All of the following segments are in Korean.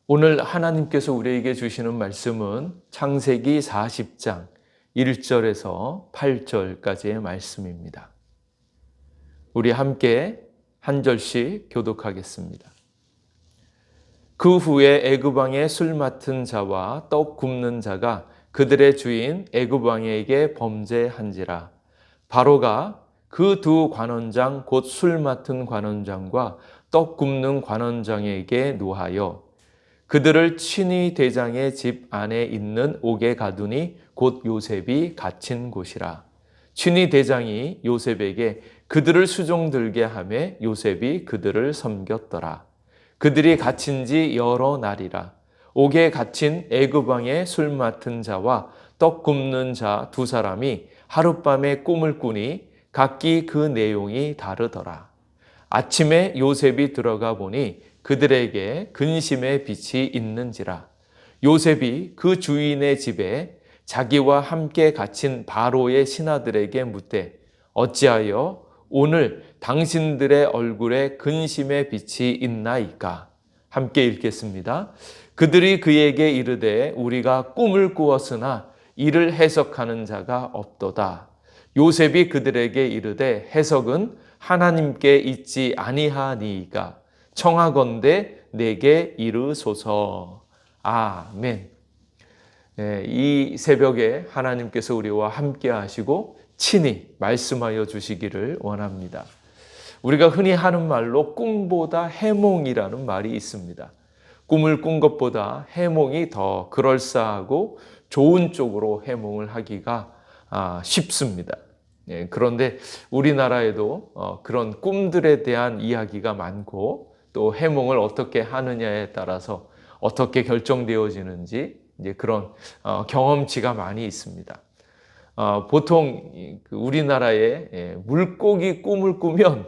오늘 하나님께서 우리에게 주시는 말씀은 창세기 40장 1절에서 8절까지의 말씀입니다. 우리 함께 한 절씩 교독하겠습니다. 그 후에 애굽 왕의 술 맡은 자와 떡 굽는 자가 그들의 주인 애굽 왕에게 범죄한지라. 바로가 그 두 관원장 곧 술 맡은 관원장과 떡 굽는 관원장에게 노하여 그들을 친위 대장의 집 안에 있는 옥에 가두니 곧 요셉이 갇힌 곳이라. 친위 대장이 요셉에게 그들을 수종들게 하매 요셉이 그들을 섬겼더라. 그들이 갇힌 지 여러 날이라. 옥에 갇힌 애굽 왕의 술 맡은 자와 떡 굽는 자 두 사람이 하룻밤에 꿈을 꾸니 각기 그 내용이 다르더라. 아침에 요셉이 들어가 보니 그들에게 근심의 빛이 있는지라. 요셉이 그 주인의 집에 자기와 함께 갇힌 바로의 신하들에게 묻되 어찌하여 오늘 당신들의 얼굴에 근심의 빛이 있나이까? 함께 읽겠습니다. 그들이 그에게 이르되 우리가 꿈을 꾸었으나 이를 해석하는 자가 없도다. 요셉이 그들에게 이르되 해석은 하나님께 있지 아니하니이까 청하건대 내게 이르소서. 아멘. 이 새벽에 하나님께서 우리와 함께 하시고 친히 말씀하여 주시기를 원합니다. 우리가 흔히 하는 말로 꿈보다 해몽이라는 말이 있습니다. 꿈을 꾼 것보다 해몽이 더 그럴싸하고 좋은 쪽으로 해몽을 하기가 쉽습니다. 그런데 우리나라에도 그런 꿈들에 대한 이야기가 많고 또 해몽을 어떻게 하느냐에 따라서 어떻게 결정되어지는지 이제 그런 경험치가 많이 있습니다. 보통 우리나라에 물고기 꿈을 꾸면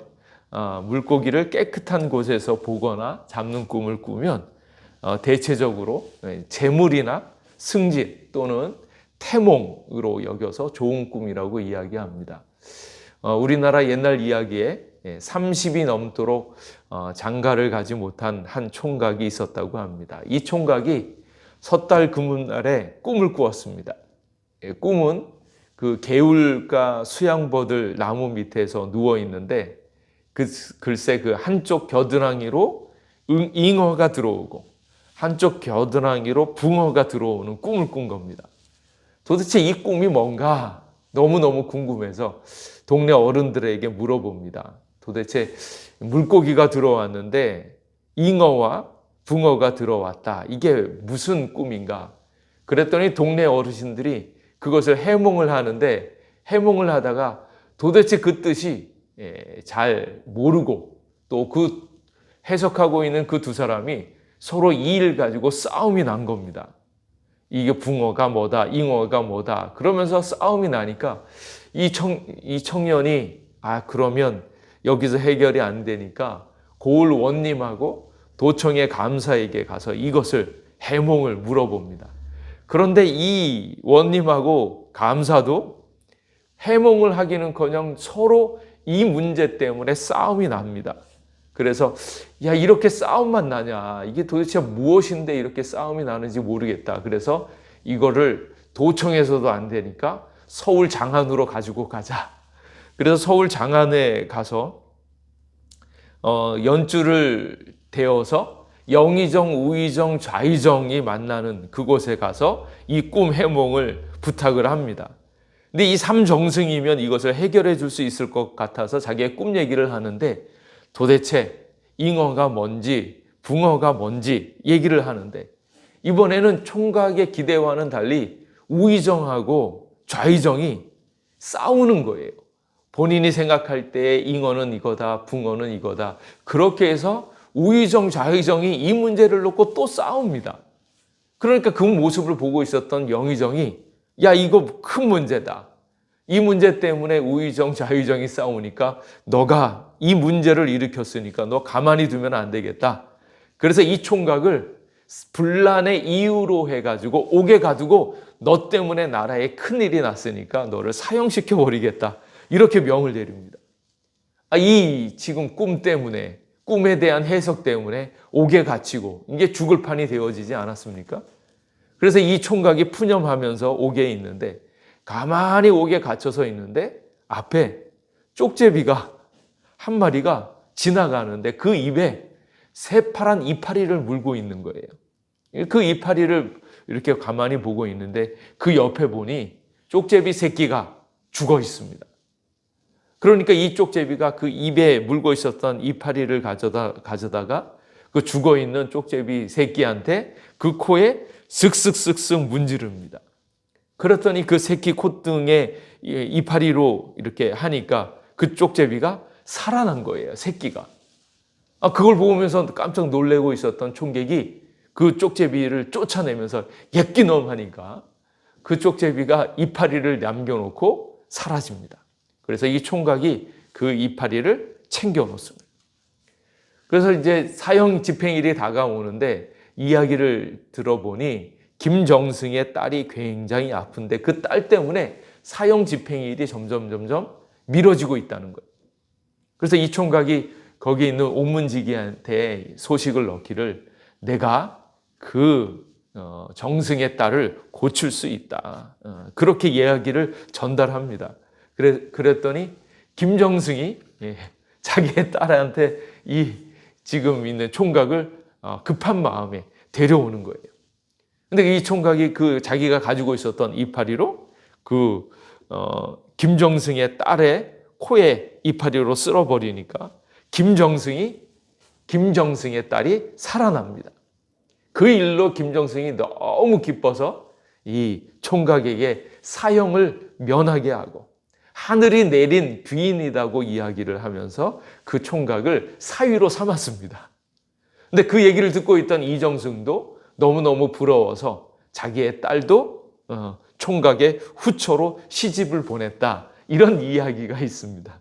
물고기를 깨끗한 곳에서 보거나 잡는 꿈을 꾸면 대체적으로 재물이나 승진 또는 태몽으로 여겨서 좋은 꿈이라고 이야기합니다. 우리나라 옛날 이야기에 30이 넘도록 장가를 가지 못한 한 총각이 있었다고 합니다. 이 총각이 섣달 금운날에 꿈을 꾸었습니다. 꿈은 그 개울가 수양버들 나무 밑에서 누워 있는데 글쎄 그 한쪽 겨드랑이로 잉어가 들어오고 한쪽 겨드랑이로 붕어가 들어오는 꿈을 꾼 겁니다. 도대체 이 꿈이 뭔가 너무너무 궁금해서 동네 어른들에게 물어봅니다. 도대체 물고기가 들어왔는데 잉어와 붕어가 들어왔다. 이게 무슨 꿈인가? 그랬더니 동네 어르신들이 그것을 해몽을 하는데 해몽을 하다가 도대체 그 뜻이 잘 모르고 또 그 해석하고 있는 그 두 사람이 서로 이 일 가지고 싸움이 난 겁니다. 이게 붕어가 뭐다, 잉어가 뭐다. 그러면서 싸움이 나니까 이 청년이 그러면 여기서 해결이 안 되니까 고을 원님하고 도청의 감사에게 가서 이것을 해몽을 물어봅니다. 그런데 이 원님하고 감사도 해몽을 하기는커녕 서로 이 문제 때문에 싸움이 납니다. 그래서 이렇게 싸움만 나냐, 이게 도대체 무엇인데 이렇게 싸움이 나는지 모르겠다. 그래서 이거를 도청에서도 안 되니까 서울 장안으로 가지고 가자. 그래서 서울 장안에 가서 연줄을 대어서 영의정, 우의정, 좌의정이 만나는 그곳에 가서 이 꿈 해몽을 부탁을 합니다. 근데 이 삼정승이면 이것을 해결해 줄 수 있을 것 같아서 자기의 꿈 얘기를 하는데 도대체 잉어가 뭔지 붕어가 뭔지 얘기를 하는데 이번에는 총각의 기대와는 달리 우의정하고 좌의정이 싸우는 거예요. 본인이 생각할 때 잉어는 이거다, 붕어는 이거다. 그렇게 해서 우의정, 좌의정이 이 문제를 놓고 또 싸웁니다. 그러니까 그 모습을 보고 있었던 영의정이 이거 큰 문제다. 이 문제 때문에 우의정, 좌의정이 싸우니까 너가 이 문제를 일으켰으니까 너 가만히 두면 안 되겠다. 그래서 이 총각을 분란의 이유로 해가지고 옥에 가두고 너 때문에 나라에 큰일이 났으니까 너를 사형시켜 버리겠다. 이렇게 명을 내립니다. 이 지금 꿈 때문에 꿈에 대한 해석 때문에 옥에 갇히고 이게 죽을 판이 되어지지 않았습니까? 그래서 이 총각이 푸념하면서 옥에 있는데 가만히 옥에 갇혀서 있는데 앞에 쪽제비가 한 마리가 지나가는데 그 입에 새파란 이파리를 물고 있는 거예요. 그 이파리를 이렇게 가만히 보고 있는데 그 옆에 보니 쪽제비 새끼가 죽어 있습니다. 그러니까 이 쪽제비가 그 입에 물고 있었던 이파리를 가져다가 그 죽어 있는 쪽제비 새끼한테 그 코에 슥슥슥슥 문지릅니다. 그랬더니 그 새끼 콧등에 이파리로 이렇게 하니까 그 쪽제비가 살아난 거예요, 새끼가. 그걸 보면서 깜짝 놀래고 있었던 총객이 그 쪽제비를 쫓아내면서 예끼놈 하니까 그 쪽제비가 이파리를 남겨놓고 사라집니다. 그래서 이 총각이 그 이파리를 챙겨 놓습니다. 그래서 이제 사형 집행일이 다가오는데 이야기를 들어보니 김정승의 딸이 굉장히 아픈데 그 딸 때문에 사형 집행일이 점점 미뤄지고 있다는 거예요. 그래서 이 총각이 거기 있는 옥문지기한테 소식을 넣기를 내가 그 정승의 딸을 고칠 수 있다. 그렇게 이야기를 전달합니다. 그랬더니 김정승이 자기의 딸한테 이 지금 있는 총각을 급한 마음에 데려오는 거예요. 근데 이 총각이 그 자기가 가지고 있었던 이파리로 그 김정승의 딸의 코에 이파리로 쓸어버리니까 김정승의 딸이 살아납니다. 그 일로 김정승이 너무 기뻐서 이 총각에게 사형을 면하게 하고 하늘이 내린 귀인이라고 이야기를 하면서 그 총각을 사위로 삼았습니다. 근데 그 얘기를 듣고 있던 이정승도 너무너무 부러워서 자기의 딸도 총각의 후처로 시집을 보냈다. 이런 이야기가 있습니다.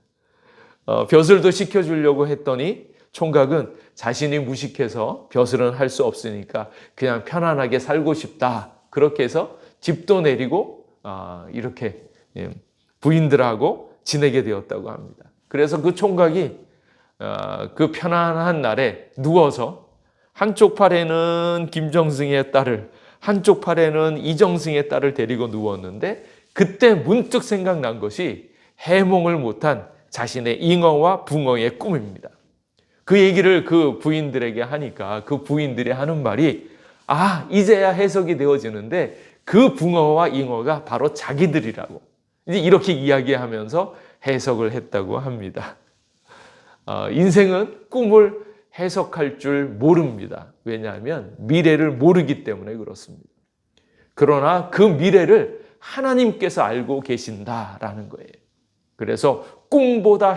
벼슬도 시켜주려고 했더니 총각은 자신이 무식해서 벼슬은 할 수 없으니까 그냥 편안하게 살고 싶다. 그렇게 해서 집도 내리고 이렇게 부인들하고 지내게 되었다고 합니다. 그래서 그 총각이 그 편안한 날에 누워서 한쪽 팔에는 김정승의 딸을 한쪽 팔에는 이정승의 딸을 데리고 누웠는데 그때 문득 생각난 것이 해몽을 못한 자신의 잉어와 붕어의 꿈입니다. 그 얘기를 그 부인들에게 하니까 그 부인들이 하는 말이 이제야 해석이 되어지는데 그 붕어와 잉어가 바로 자기들이라고 이제 이렇게 이야기하면서 해석을 했다고 합니다. 인생은 꿈을 해석할 줄 모릅니다. 왜냐하면 미래를 모르기 때문에 그렇습니다. 그러나 그 미래를 하나님께서 알고 계신다라는 거예요. 그래서 꿈보다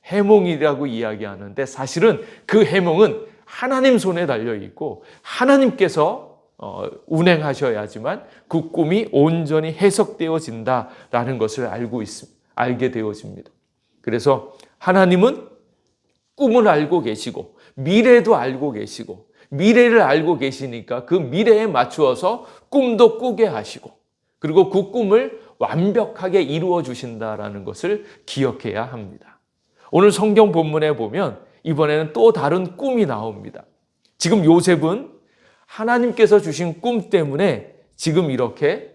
해몽이라고 이야기하는데 사실은 그 해몽은 하나님 손에 달려 있고 하나님께서 운행하셔야지만 그 꿈이 온전히 해석되어진다라는 것을 알게 되어집니다. 그래서 하나님은 꿈을 알고 계시고 미래도 알고 계시고 미래를 알고 계시니까 그 미래에 맞추어서 꿈도 꾸게 하시고 그리고 그 꿈을 완벽하게 이루어 주신다라는 것을 기억해야 합니다. 오늘 성경 본문에 보면 이번에는 또 다른 꿈이 나옵니다. 지금 요셉은 하나님께서 주신 꿈 때문에 지금 이렇게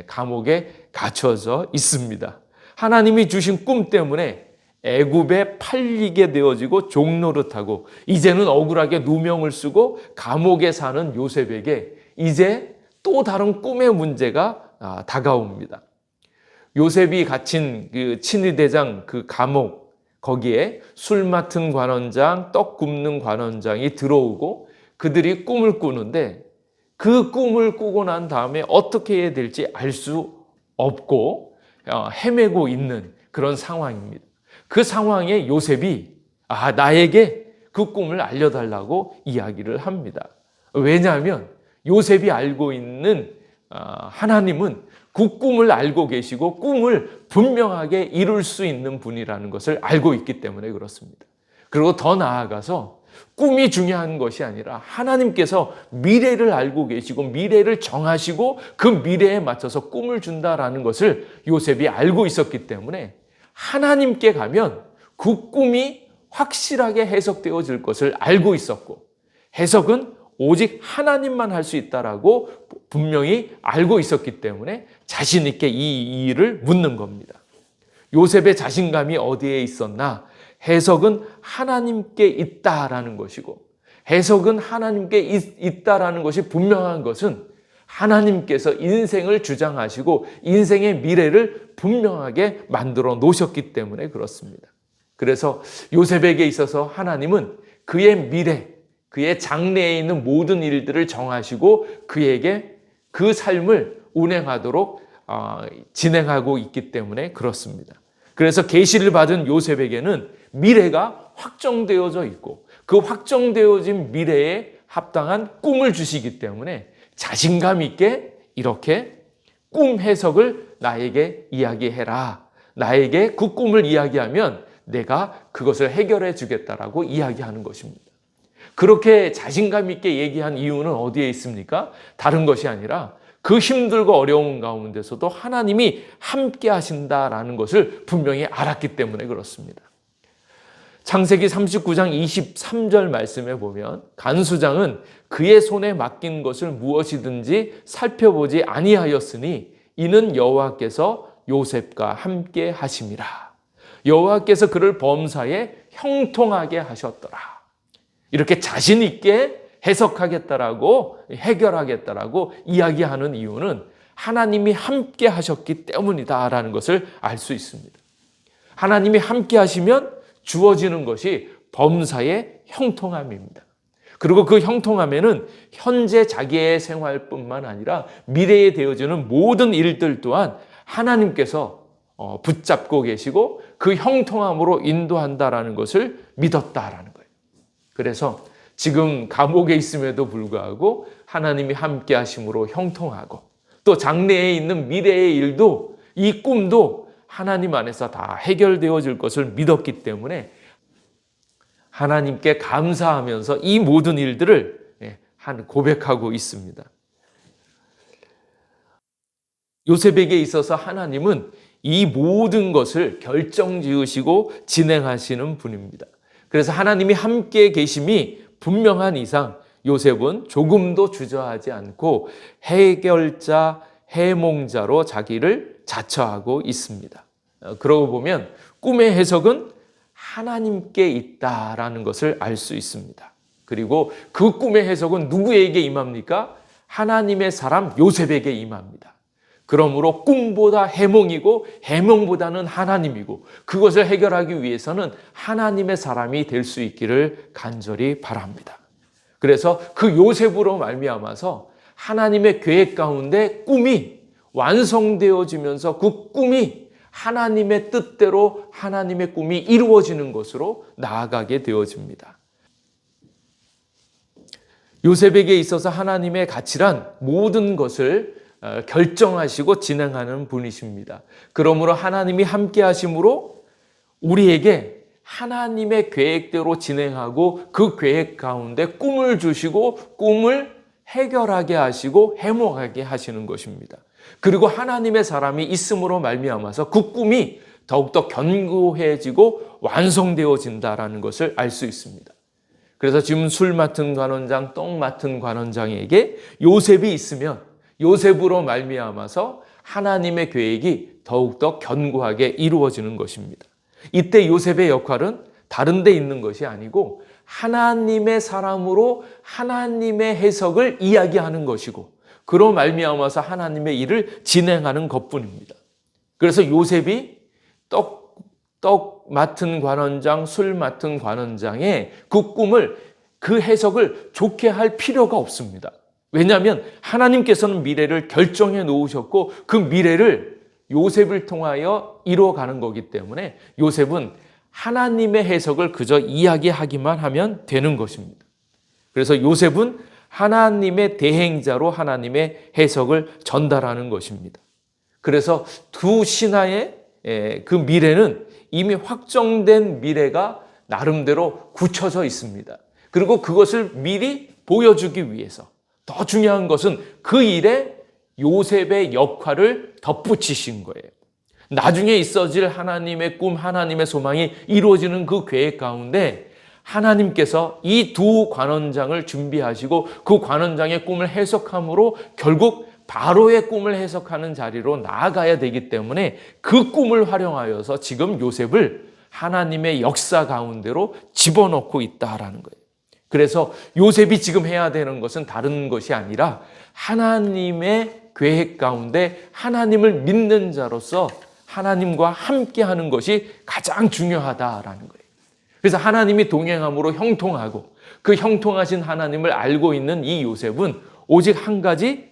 감옥에 갇혀져 있습니다. 하나님이 주신 꿈 때문에 애굽에 팔리게 되어지고 종노릇하고 이제는 억울하게 누명을 쓰고 감옥에 사는 요셉에게 이제 또 다른 꿈의 문제가 다가옵니다. 요셉이 갇힌 그 친위대장 그 감옥 거기에 술 맡은 관원장, 떡 굽는 관원장이 들어오고 그들이 꿈을 꾸는데 그 꿈을 꾸고 난 다음에 어떻게 해야 될지 알 수 없고 헤매고 있는 그런 상황입니다. 그 상황에 요셉이 나에게 그 꿈을 알려달라고 이야기를 합니다. 왜냐하면 요셉이 알고 있는 하나님은 그 꿈을 알고 계시고 꿈을 분명하게 이룰 수 있는 분이라는 것을 알고 있기 때문에 그렇습니다. 그리고 더 나아가서 꿈이 중요한 것이 아니라 하나님께서 미래를 알고 계시고 미래를 정하시고 그 미래에 맞춰서 꿈을 준다라는 것을 요셉이 알고 있었기 때문에 하나님께 가면 그 꿈이 확실하게 해석되어질 것을 알고 있었고, 해석은 오직 하나님만 할 수 있다라고 분명히 알고 있었기 때문에 자신 있게 이 일을 묻는 겁니다. 요셉의 자신감이 어디에 있었나? 해석은 하나님께 있다라는 것이고, 해석은 하나님께 있다라는 것이 분명한 것은 하나님께서 인생을 주장하시고 인생의 미래를 분명하게 만들어 놓으셨기 때문에 그렇습니다. 그래서 요셉에게 있어서 하나님은 그의 미래, 그의 장래에 있는 모든 일들을 정하시고 그에게 그 삶을 운행하도록 진행하고 있기 때문에 그렇습니다. 그래서 계시를 받은 요셉에게는 미래가 확정되어져 있고 그 확정되어진 미래에 합당한 꿈을 주시기 때문에 자신감 있게 이렇게 꿈 해석을 나에게 이야기해라. 나에게 그 꿈을 이야기하면 내가 그것을 해결해 주겠다라고 이야기하는 것입니다. 그렇게 자신감 있게 얘기한 이유는 어디에 있습니까? 다른 것이 아니라 그 힘들고 어려운 가운데서도 하나님이 함께 하신다라는 것을 분명히 알았기 때문에 그렇습니다. 창세기 39장 23절 말씀에 보면 간수장은 그의 손에 맡긴 것을 무엇이든지 살펴보지 아니하였으니 이는 여호와께서 요셉과 함께 하심이라. 여호와께서 그를 범사에 형통하게 하셨더라. 이렇게 자신 있게 해석하겠다라고 해결하겠다라고 이야기하는 이유는 하나님이 함께 하셨기 때문이다라는 것을 알 수 있습니다. 하나님이 함께 하시면 주어지는 것이 범사의 형통함입니다. 그리고 그 형통함에는 현재 자기의 생활뿐만 아니라 미래에 되어지는 모든 일들 또한 하나님께서 붙잡고 계시고 그 형통함으로 인도한다라는 것을 믿었다라는 거예요. 그래서 지금 감옥에 있음에도 불구하고 하나님이 함께 하심으로 형통하고 또 장래에 있는 미래의 일도 이 꿈도 하나님 안에서 다 해결되어질 것을 믿었기 때문에 하나님께 감사하면서 이 모든 일들을 고백하고 있습니다. 요셉에게 있어서 하나님은 이 모든 것을 결정지으시고 진행하시는 분입니다. 그래서 하나님이 함께 계심이 분명한 이상 요셉은 조금도 주저하지 않고 해결자, 해몽자로 자기를 자처하고 있습니다. 그러고 보면 꿈의 해석은 하나님께 있다라는 것을 알 수 있습니다. 그리고 그 꿈의 해석은 누구에게 임합니까? 하나님의 사람 요셉에게 임합니다. 그러므로 꿈보다 해몽이고 해몽보다는 하나님이고 그것을 해결하기 위해서는 하나님의 사람이 될 수 있기를 간절히 바랍니다. 그래서 그 요셉으로 말미암아서 하나님의 계획 가운데 꿈이 완성되어지면서 그 꿈이 하나님의 뜻대로 하나님의 꿈이 이루어지는 것으로 나아가게 되어집니다. 요셉에게 있어서 하나님의 가치란 모든 것을 결정하시고 진행하는 분이십니다. 그러므로 하나님이 함께 하심으로 우리에게 하나님의 계획대로 진행하고 그 계획 가운데 꿈을 주시고 꿈을 해결하게 하시고 해몽하게 하시는 것입니다. 그리고 하나님의 사람이 있음으로 말미암아서 그 꿈이 더욱더 견고해지고 완성되어진다라는 것을 알 수 있습니다. 그래서 지금 술 맡은 관원장, 떡 맡은 관원장에게 요셉이 있으면 요셉으로 말미암아서 하나님의 계획이 더욱더 견고하게 이루어지는 것입니다. 이때 요셉의 역할은 다른 데 있는 것이 아니고 하나님의 사람으로 하나님의 해석을 이야기하는 것이고 그로 말미암아서 하나님의 일을 진행하는 것뿐입니다. 그래서 요셉이 떡 맡은 관원장, 술 맡은 관원장의 그 꿈을 그 해석을 좋게 할 필요가 없습니다. 왜냐하면 하나님께서는 미래를 결정해 놓으셨고 그 미래를 요셉을 통하여 이루어가는 거기 때문에 요셉은 하나님의 해석을 그저 이야기하기만 하면 되는 것입니다. 그래서 요셉은 하나님의 대행자로 하나님의 해석을 전달하는 것입니다. 그래서 두 신하의 그 미래는 이미 확정된 미래가 나름대로 굳혀져 있습니다. 그리고 그것을 미리 보여주기 위해서 더 중요한 것은 그 일에 요셉의 역할을 덧붙이신 거예요. 나중에 있어질 하나님의 꿈, 하나님의 소망이 이루어지는 그 계획 가운데 하나님께서 이 두 관원장을 준비하시고 그 관원장의 꿈을 해석함으로 결국 바로의 꿈을 해석하는 자리로 나아가야 되기 때문에 그 꿈을 활용하여서 지금 요셉을 하나님의 역사 가운데로 집어넣고 있다라는 거예요. 그래서 요셉이 지금 해야 되는 것은 다른 것이 아니라 하나님의 계획 가운데 하나님을 믿는 자로서 하나님과 함께하는 것이 가장 중요하다라는 거예요. 그래서 하나님이 동행함으로 형통하고 그 형통하신 하나님을 알고 있는 이 요셉은 오직 한 가지,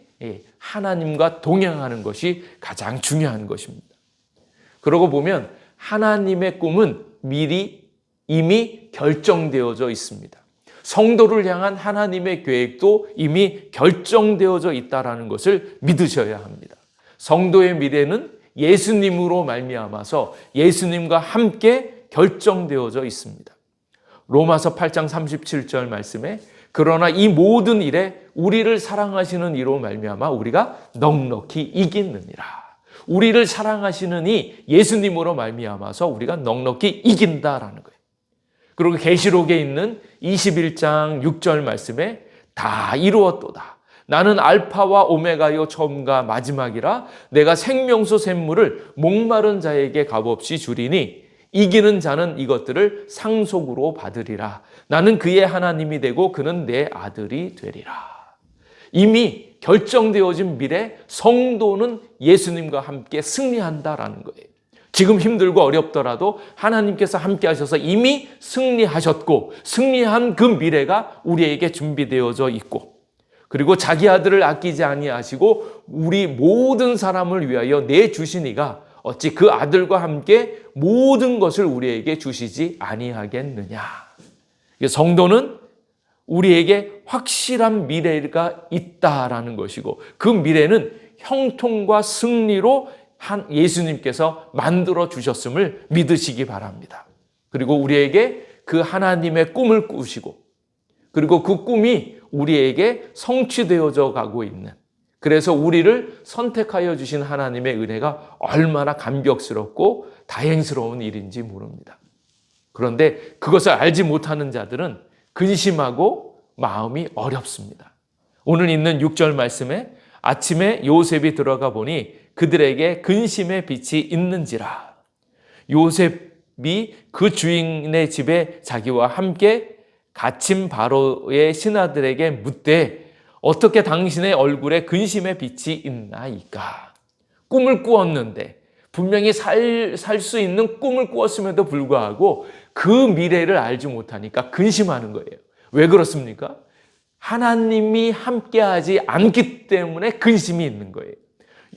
하나님과 동행하는 것이 가장 중요한 것입니다. 그러고 보면 하나님의 꿈은 미리 이미 결정되어져 있습니다. 성도를 향한 하나님의 계획도 이미 결정되어져 있다는 것을 믿으셔야 합니다. 성도의 미래는 예수님으로 말미암아서 예수님과 함께 결정되어져 있습니다. 로마서 8장 37절 말씀에 그러나 이 모든 일에 우리를 사랑하시는 이로 말미암아 우리가 넉넉히 이기느니라. 우리를 사랑하시는 이 예수님으로 말미암아서 우리가 넉넉히 이긴다라는 거예요. 그리고 계시록에 있는 21장 6절 말씀에 다 이루었도다. 나는 알파와 오메가요 처음과 마지막이라 내가 생명수 샘물을 목마른 자에게 값없이 주리니 이기는 자는 이것들을 상속으로 받으리라. 나는 그의 하나님이 되고 그는 내 아들이 되리라. 이미 결정되어진 미래 성도는 예수님과 함께 승리한다라는 거예요. 지금 힘들고 어렵더라도 하나님께서 함께 하셔서 이미 승리하셨고 승리한 그 미래가 우리에게 준비되어져 있고 그리고 자기 아들을 아끼지 아니하시고 우리 모든 사람을 위하여 내주시니가 어찌 그 아들과 함께 모든 것을 우리에게 주시지 아니하겠느냐. 성도는 우리에게 확실한 미래가 있다라는 것이고 그 미래는 형통과 승리로 예수님께서 만들어 주셨음을 믿으시기 바랍니다. 그리고 우리에게 그 하나님의 꿈을 꾸시고 그리고 그 꿈이 우리에게 성취되어져 가고 있는 그래서 우리를 선택하여 주신 하나님의 은혜가 얼마나 감격스럽고 다행스러운 일인지 모릅니다. 그런데 그것을 알지 못하는 자들은 근심하고 마음이 어렵습니다. 오늘 있는 6절 말씀에 아침에 요셉이 들어가 보니 그들에게 근심의 빛이 있는지라. 요셉이 그 주인의 집에 자기와 함께 갇힌 바로의 신하들에게 묻되 어떻게 당신의 얼굴에 근심의 빛이 있나이까? 꿈을 꾸었는데 분명히 살 수 있는 꿈을 꾸었음에도 불구하고 그 미래를 알지 못하니까 근심하는 거예요. 왜 그렇습니까? 하나님이 함께하지 않기 때문에 근심이 있는 거예요.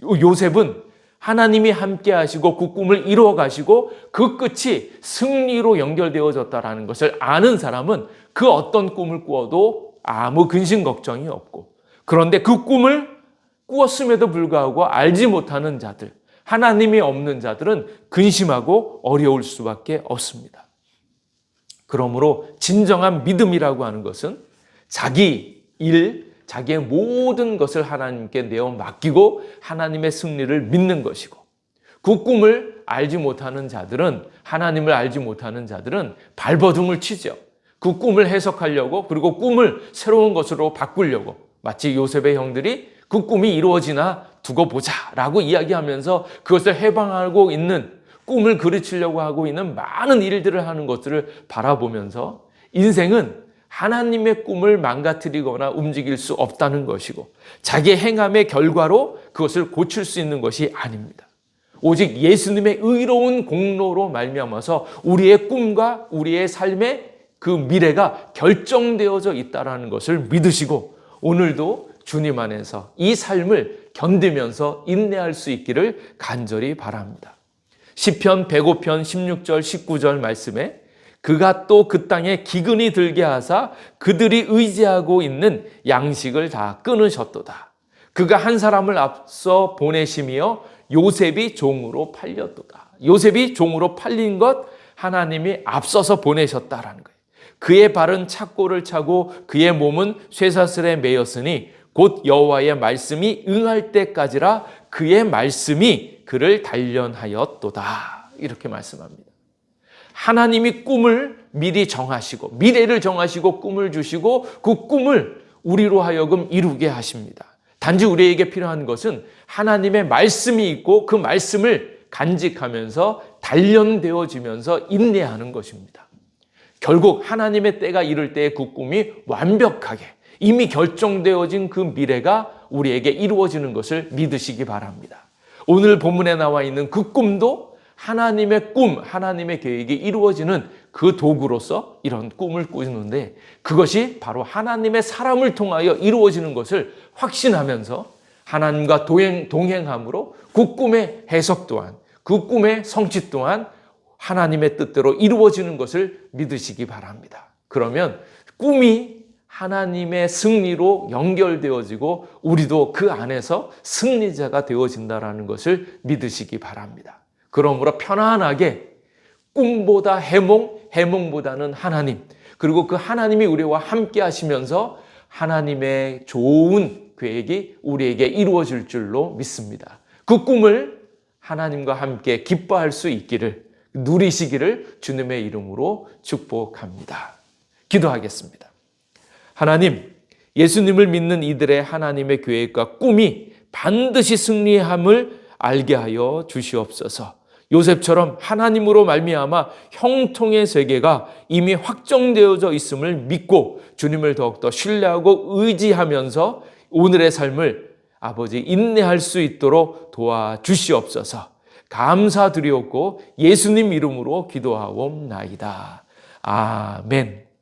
요셉은 하나님이 함께하시고 그 꿈을 이루어 가시고 그 끝이 승리로 연결되어졌다는 것을 아는 사람은 그 어떤 꿈을 꾸어도 아무 근심 걱정이 없고 그런데 그 꿈을 꾸었음에도 불구하고 알지 못하는 자들, 하나님이 없는 자들은 근심하고 어려울 수밖에 없습니다. 그러므로 진정한 믿음이라고 하는 것은 자기 일, 자기의 모든 것을 하나님께 내어 맡기고 하나님의 승리를 믿는 것이고 그 꿈을 알지 못하는 자들은 하나님을 알지 못하는 자들은 발버둥을 치죠. 그 꿈을 해석하려고 그리고 꿈을 새로운 것으로 바꾸려고 마치 요셉의 형들이 그 꿈이 이루어지나 두고 보자라고 이야기하면서 그것을 해방하고 있는 꿈을 그르치려고 하고 있는 많은 일들을 하는 것들을 바라보면서 인생은 하나님의 꿈을 망가뜨리거나 움직일 수 없다는 것이고 자기 행함의 결과로 그것을 고칠 수 있는 것이 아닙니다. 오직 예수님의 의로운 공로로 말미암아서 우리의 꿈과 우리의 삶의 그 미래가 결정되어져 있다는 것을 믿으시고 오늘도 주님 안에서 이 삶을 견디면서 인내할 수 있기를 간절히 바랍니다. 시편 105편 16절 19절 말씀에 그가 또 그 땅에 기근이 들게 하사 그들이 의지하고 있는 양식을 다 끊으셨도다. 그가 한 사람을 앞서 보내시며 요셉이 종으로 팔렸도다. 요셉이 종으로 팔린 것 하나님이 앞서서 보내셨다라는 거예요. 그의 발은 착고를 차고 그의 몸은 쇠사슬에 매였으니 곧 여호와의 말씀이 응할 때까지라 그의 말씀이 그를 단련하였도다. 이렇게 말씀합니다. 하나님이 꿈을 미리 정하시고 미래를 정하시고 꿈을 주시고 그 꿈을 우리로 하여금 이루게 하십니다. 단지 우리에게 필요한 것은 하나님의 말씀이 있고 그 말씀을 간직하면서 단련되어지면서 인내하는 것입니다. 결국 하나님의 때가 이를 때의 그 꿈이 완벽하게 이미 결정되어진 그 미래가 우리에게 이루어지는 것을 믿으시기 바랍니다. 오늘 본문에 나와 있는 그 꿈도 하나님의 꿈, 하나님의 계획이 이루어지는 그 도구로서 이런 꿈을 꾸는데 그것이 바로 하나님의 사람을 통하여 이루어지는 것을 확신하면서 하나님과 동행함으로 그 꿈의 해석 또한 그 꿈의 성취 또한 하나님의 뜻대로 이루어지는 것을 믿으시기 바랍니다. 그러면 꿈이 하나님의 승리로 연결되어지고 우리도 그 안에서 승리자가 되어진다는 것을 믿으시기 바랍니다. 그러므로 편안하게 꿈보다 해몽, 해몽보다는 하나님, 그리고 그 하나님이 우리와 함께 하시면서 하나님의 좋은 계획이 우리에게 이루어질 줄로 믿습니다. 그 꿈을 하나님과 함께 기뻐할 수 있기를, 누리시기를 주님의 이름으로 축복합니다. 기도하겠습니다. 하나님, 예수님을 믿는 이들의 하나님의 계획과 꿈이 반드시 승리함을 알게 하여 주시옵소서. 요셉처럼 하나님으로 말미암아 형통의 세계가 이미 확정되어져 있음을 믿고 주님을 더욱더 신뢰하고 의지하면서 오늘의 삶을 아버지 인내할 수 있도록 도와주시옵소서. 감사드리옵고 예수님 이름으로 기도하옵나이다. 아멘.